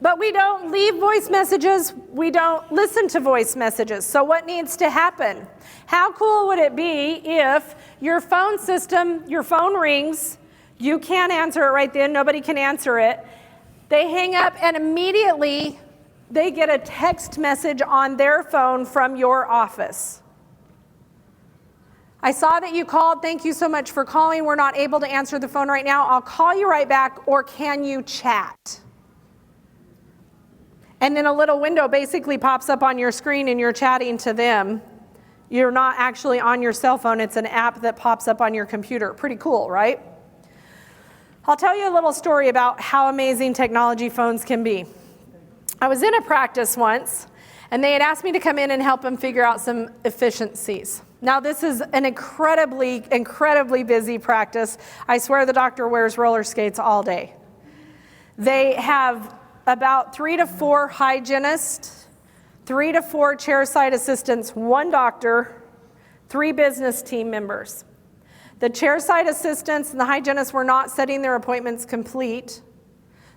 But we don't leave voice messages. We don't listen to voice messages. So what needs to happen? How cool would it be if your phone system, your phone rings, you can't answer it right then, nobody can answer it. They hang up and immediately they get a text message on their phone from your office. I saw that you called. Thank you so much for calling. We're not able to answer the phone right now. I'll call you right back, or can you chat? And then a little window basically pops up on your screen and you're chatting to them. You're not actually on your cell phone. It's an app that pops up on your computer. Pretty cool, right? I'll tell you a little story about how amazing technology phones can be. I was in a practice once, and they had asked me to come in and help them figure out some efficiencies. Now, this is an incredibly busy practice. I swear the doctor wears roller skates all day. They have about 3 to 4 hygienists 3 to 4 chairside assistants, 1 doctor, 3 business team members. The chairside assistants and the hygienists were not setting their appointments complete,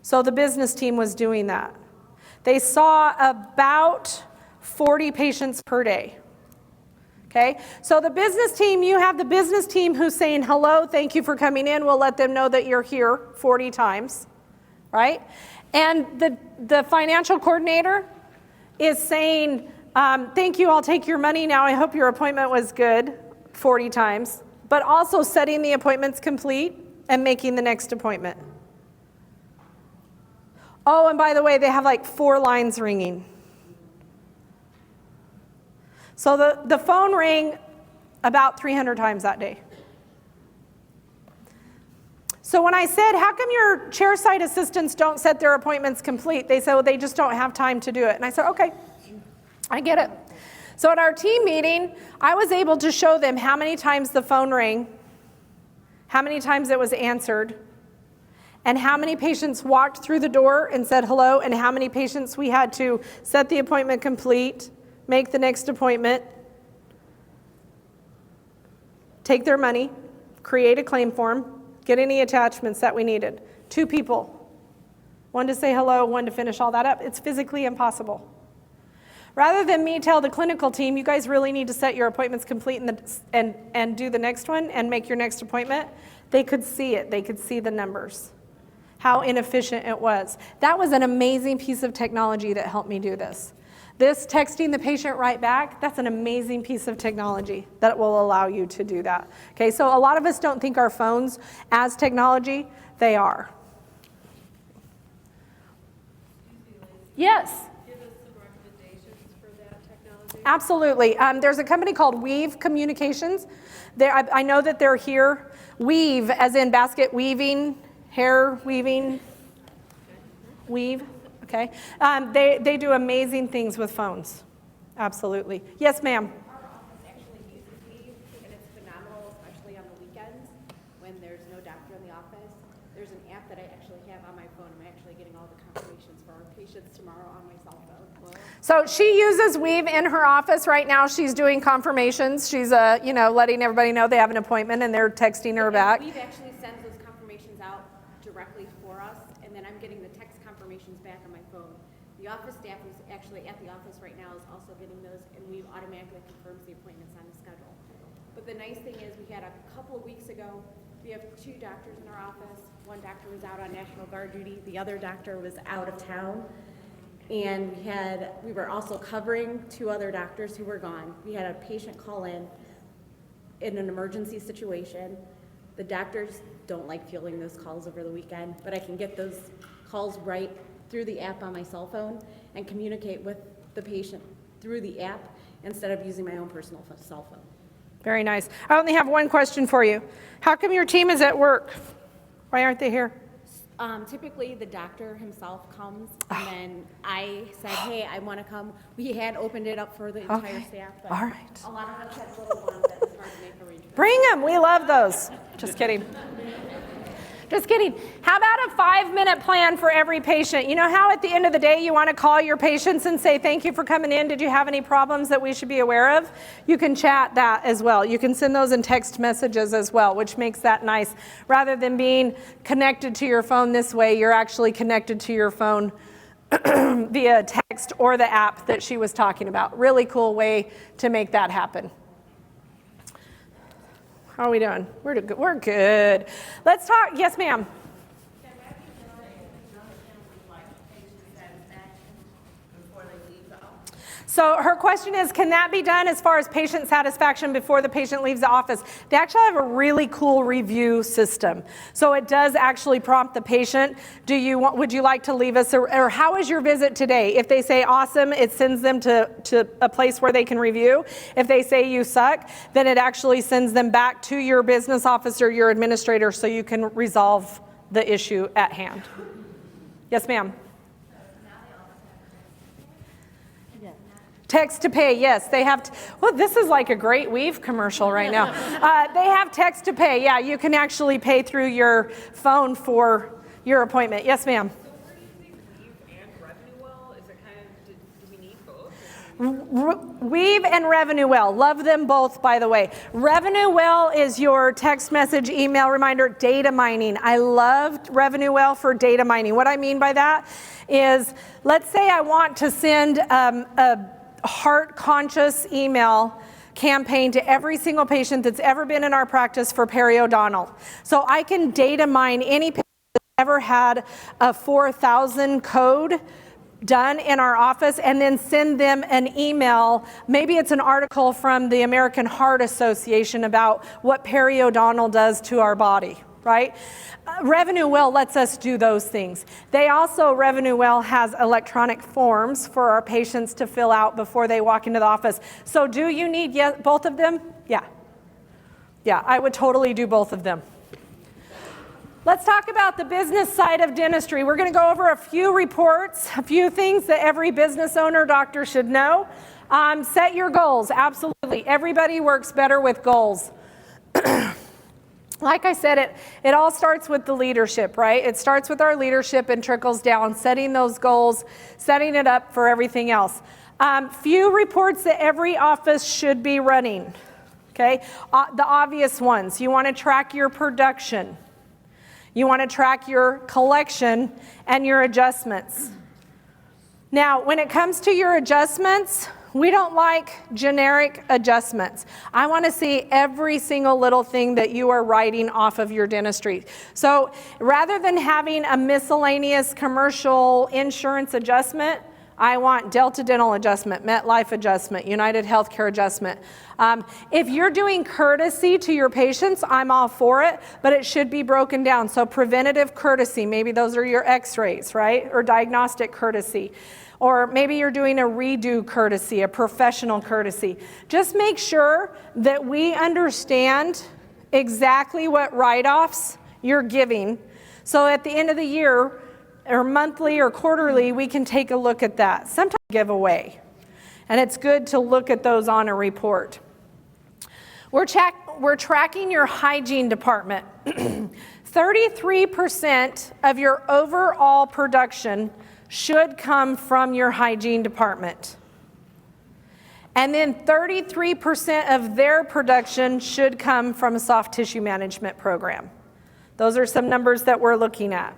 so the business team was doing that. They saw about 40 patients per day. Okay, so the business team, you have the business team who's saying, hello, thank you for coming in. We'll let them know that you're here 40 times, right? And the financial coordinator is saying, thank you, I'll take your money now. I hope your appointment was good 40 times, but also setting the appointments complete and making the next appointment. Oh, and by the way, they have like 4 lines ringing. So the phone rang about 300 times that day. So when I said, how come your chairside assistants don't set their appointments complete? They said, well, they just don't have time to do it. And I said, okay, I get it. So at our team meeting, I was able to show them how many times the phone rang, how many times it was answered, and how many patients walked through the door and said hello, and how many patients we had to set the appointment complete, make the next appointment, take their money, create a claim form, get any attachments that we needed. 2 people. 1 to say hello, 1 to finish all that up. It's physically impossible. Rather than me tell the clinical team, you guys really need to set your appointments complete and do the next one and make your next appointment, they could see it. They could see the numbers, how inefficient it was. That was an amazing piece of technology that helped me do this. This texting the patient right back, that's an amazing piece of technology that will allow you to do that. Okay, so a lot of us don't think our phones as technology, they are. Yes? Give us some recommendations for that technology. Absolutely. There's a company called Weave Communications. I know that they're here. Weave, as in basket weaving, hair weaving, weave. Okay. They do amazing things with phones. Absolutely. Yes, ma'am. Our office actually uses Weave, and it's phenomenal, especially on the weekends when there's no doctor in the office. There's an app that I actually have on my phone. I'm actually getting all the confirmations for our patients tomorrow on my cell phone. So she uses Weave in her office right now. She's doing confirmations. She's letting everybody know they have an appointment, and they're texting her back. Weave actually sends those confirmations out directly for us, and then I'm getting the text confirmations back on my phone. The office staff who's actually at the office right now is also getting those, and Weave automatically confirms the appointments on the schedule. But the nice thing is we had a couple of weeks ago, we have 2 doctors in our office. 1 doctor was out on National Guard duty. The other doctor was out of town. And we were also covering 2 other doctors who were gone. We had a patient call in an emergency situation. The doctors don't like fielding those calls over the weekend, but I can get those calls right through the app on my cell phone and communicate with the patient through the app instead of using my own personal cell phone. Very nice. I only have 1 question for you. How come your team is at work? Why aren't they here? Typically, the doctor himself comes, and then I said, hey, I want to come. We had opened it up for the entire staff, but All right. a lot of us had little ones that was hard to make arrangements. Bring them. We love those. Just kidding. Just kidding. How about a 5-minute plan for every patient? You know how at the end of the day you want to call your patients and say, thank you for coming in. Did you have any problems that we should be aware of? You can chat that as well. You can send those in text messages as well, which makes that nice. Rather than being connected to your phone this way, you're actually connected to your phone via text or the app that she was talking about. Really cool way to make that happen. How are we doing? We're good. Let's talk. Yes, ma'am. So her question is, can that be done as far as patient satisfaction before the patient leaves the office? They actually have a really cool review system. So it does actually prompt the patient, would you like to leave us, or how was your visit today? If they say awesome, it sends them to a place where they can review. If they say you suck, then it actually sends them back to your business officer, your administrator, so you can resolve the issue at hand. Yes, ma'am. Text to pay, yes, they have. Well, this is like a great Weave commercial right now. They have text to pay. Yeah, you can actually pay through your phone for your appointment. Yes, ma'am. So where do you think Weave and revenue well? Is it kind of, do Weave and Revenue Well. Love them both, by the way. Revenue Well is your text message, email reminder, data mining. I love Revenue Well for data mining. What I mean by that is, let's say I want to send a heart-conscious email campaign to every single patient that's ever been in our practice for periodontal. So I can data mine any patient that's ever had a 4,000 code done in our office and then send them an email. Maybe it's an article from the American Heart Association about what periodontal does to our body, right? Revenue Well lets us do those things. They also, Revenue Well has electronic forms for our patients to fill out before they walk into the office. So do you need both of them? Yeah. Yeah, I would totally do both of them. Let's talk about the business side of dentistry. We're going to go over a few reports, a few things that every business owner, doctor should know. Set your goals, absolutely. Everybody works better with goals. Like I said, it all starts with the leadership, right? It starts with our leadership and trickles down, setting those goals, setting it up for everything else. Few reports that every office should be running, okay? The obvious ones. You want to track your production. You want to track your collection and your adjustments. Now, when it comes to your adjustments, we don't like generic adjustments. I want to see every single little thing that you are writing off of your dentistry. So rather than having a miscellaneous commercial insurance adjustment, I want Delta Dental adjustment, MetLife adjustment, United Healthcare adjustment. If you're doing courtesy to your patients, I'm all for it, but it should be broken down. So preventative courtesy, maybe those are your x-rays, right? Or diagnostic courtesy. Or maybe you're doing a redo courtesy, a professional courtesy. Just make sure that we understand exactly what write-offs you're giving. So at the end of the year, or monthly or quarterly, we can take a look at that. Sometimes give away. And it's good to look at those on a report. We're tracking your hygiene department. 33% of your overall production should come from your hygiene department. And then 33% of their production should come from a soft tissue management program. Those are some numbers that we're looking at.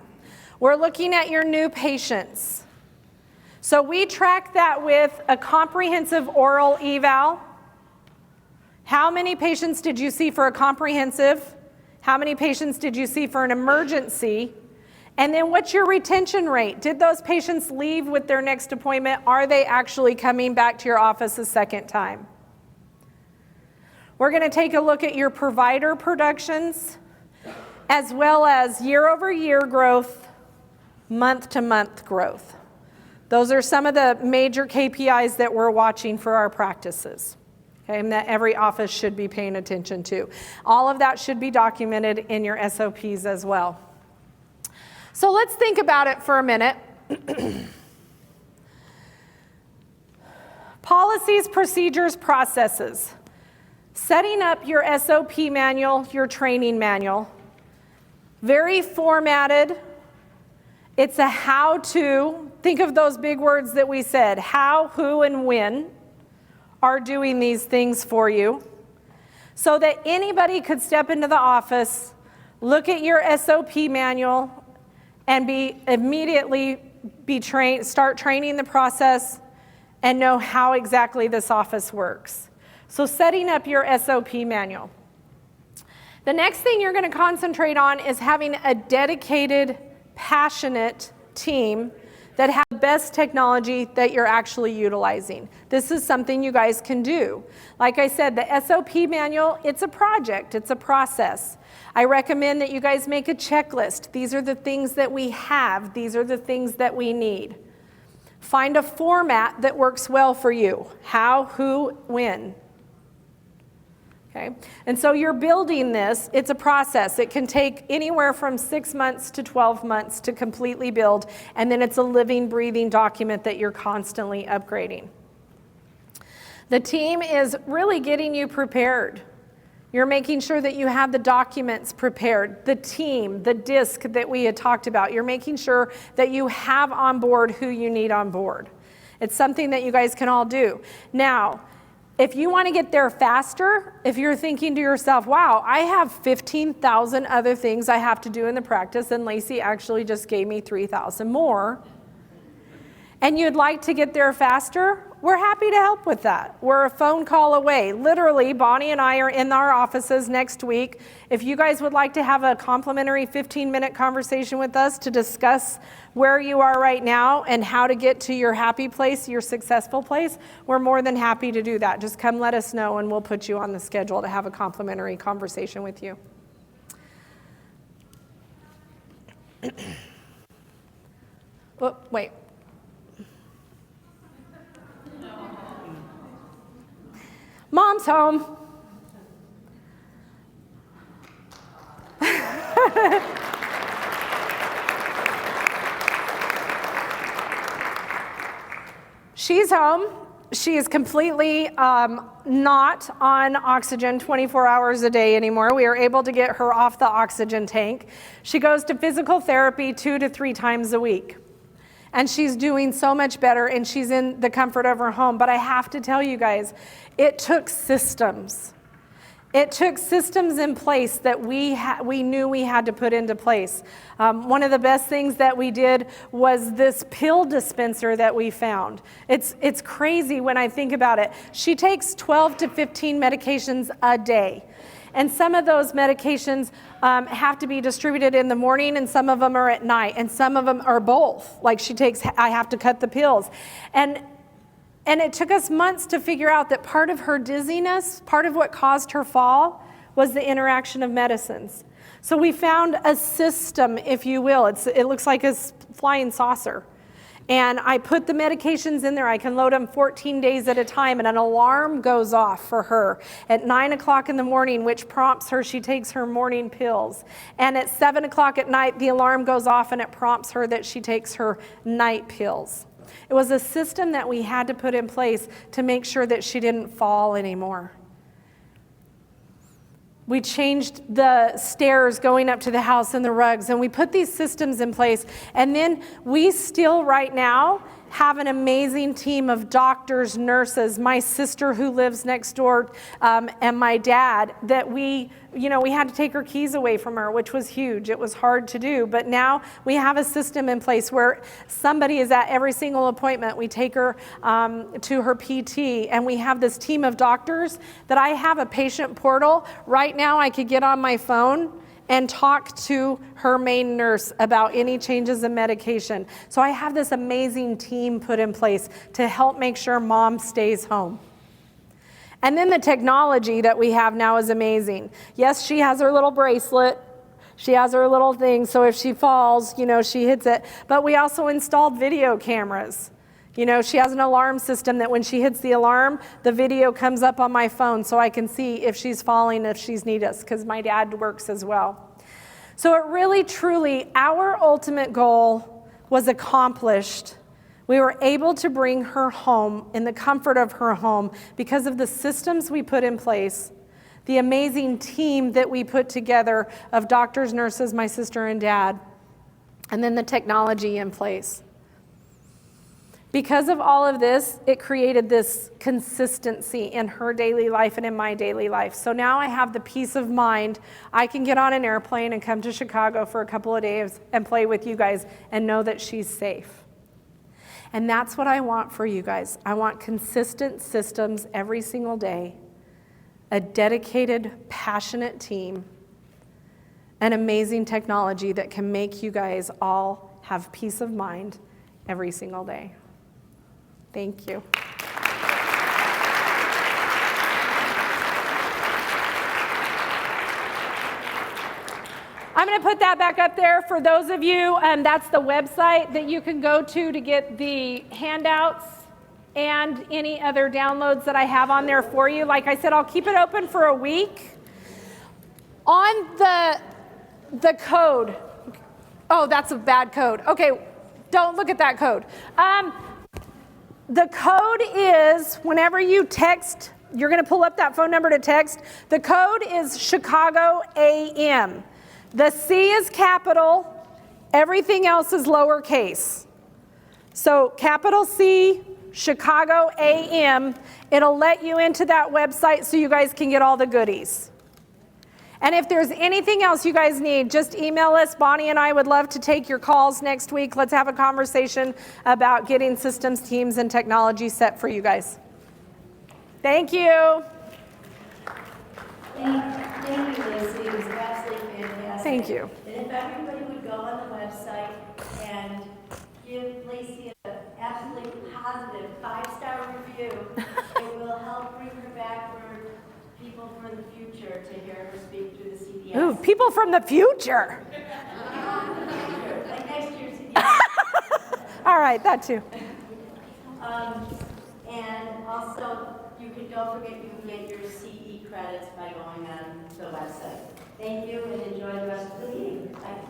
We're looking at your new patients. So we track that with a comprehensive oral eval. How many patients did you see for a comprehensive? How many patients did you see for an emergency? And then what's your retention rate? Did those patients leave with their next appointment? Are they actually coming back to your office a second time? We're going to take a look at your provider productions, as well as year-over-year growth, month-to-month growth. Those are some of the major KPIs that we're watching for our practices, okay, and that every office should be paying attention to. All of that should be documented in your SOPs as well. So let's think about it for a minute. Policies, procedures, processes. Setting up your SOP manual, your training manual. Very formatted. It's a how-to. Think of those big words that we said. How, who, and when are doing these things for you, so that anybody could step into the office, look at your SOP manual, and start training the process and know how exactly this office works. So setting up your SOP manual. The next thing you're going to concentrate on is having a dedicated, passionate team that has the best technology that you're actually utilizing. This is something you guys can do. Like I said, the SOP manual, it's a project, it's a process. I recommend that you guys make a checklist. These are the things that we have. These are the things that we need. Find a format that works well for you. How, who, when. Okay? And so you're building this. It's a process. It can take anywhere from 6 months to 12 months to completely build, and then it's a living, breathing document that you're constantly upgrading. The team is really getting you prepared. You're making sure that you have the documents prepared, the team, the disc that we had talked about. You're making sure that you have on board who you need on board. It's something that you guys can all do. Now, if you want to get there faster, if you're thinking to yourself, wow, I have 15,000 other things I have to do in the practice, and Laci actually just gave me 3,000 more, and you'd like to get there faster, we're happy to help with that. We're a phone call away. Literally, Bonnie and I are in our offices next week. If you guys would like to have a complimentary 15-minute conversation with us to discuss where you are right now and how to get to your happy place, your successful place, we're more than happy to do that. Just come let us know and we'll put you on the schedule to have a complimentary conversation with you. Oh, wait. Mom's home. She's home. She is completely not on oxygen 24 hours a day anymore. We are able to get her off the oxygen tank. She goes to physical therapy 2 to 3 times a week. And she's doing so much better, and she's in the comfort of her home. But I have to tell you guys, it took systems. It took systems in place that we knew we had to put into place. One of the best things that we did was this pill dispenser that we found. It's crazy when I think about it. She takes 12 to 15 medications a day. And some of those medications have to be distributed in the morning, and some of them are at night, and some of them are both. Like I have to cut the pills. And it took us months to figure out that part of her dizziness, part of what caused her fall, was the interaction of medicines. So we found a system, if you will. It looks like a flying saucer. And I put the medications in there. I can load them 14 days at a time, and an alarm goes off for her at 9 o'clock in the morning, which prompts her. She takes her morning pills. And at 7 o'clock at night, the alarm goes off, and it prompts her that she takes her night pills. It was a system that we had to put in place to make sure that she didn't fall anymore. We changed the stairs going up to the house and the rugs, and we put these systems in place. And then we still right now have an amazing team of doctors, nurses, my sister who lives next door, and my dad, that we had to take her keys away from her, which was huge. It was hard to do, but now we have a system in place where somebody is at every single appointment. We take her to her PT, and we have this team of doctors that I have a patient portal. Right now I could get on my phone and talk to her main nurse about any changes in medication. So I have this amazing team put in place to help make sure mom stays home. And then the technology that we have now is amazing. Yes, she has her little bracelet. She has her little thing, so if she falls, she hits it. But we also installed video cameras. She has an alarm system that when she hits the alarm, the video comes up on my phone so I can see if she's falling, if she's need us, because my dad works as well. So it really, truly, our ultimate goal was accomplished. We were able to bring her home in the comfort of her home because of the systems we put in place, the amazing team that we put together of doctors, nurses, my sister and dad, and then the technology in place. Because of all of this, it created this consistency in her daily life and in my daily life. So now I have the peace of mind. I can get on an airplane and come to Chicago for a couple of days and play with you guys and know that she's safe. And that's what I want for you guys. I want consistent systems every single day, a dedicated, passionate team, and amazing technology that can make you guys all have peace of mind every single day. Thank you. I'm going to put that back up there for those of you, that's the website that you can go to get the handouts and any other downloads that I have on there for you. Like I said, I'll keep it open for a week. On the code, oh, that's a bad code. Okay, don't look at that code. The code is, whenever you text, you're going to pull up that phone number to text. The code is Chicago AM. The C is capital. Everything else is lowercase. So capital C, Chicago AM. It'll let you into that website so you guys can get all the goodies. And if there's anything else you guys need, just email us. Bonnie and I would love to take your calls next week. Let's have a conversation about getting systems, teams, and technology set for you guys. Thank you. Thank you, Laci. It was absolutely fantastic. Thank you. And if everybody would go on the website and give Laci an absolutely positive 5-star review, it will help bring her back for people for the future to hear her speak through the CPS. Ooh, people from the future. Like next year's CPS. All right, that too. And also, don't forget you can get your CE credits by going on the website. Thank you and enjoy the rest of the meeting. Bye.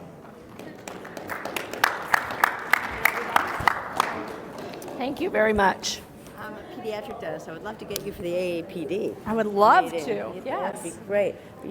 Thank you very much. I'm a pediatric dentist. I would love to get you for the AAPD. I would love meeting. to, That would yes. be great.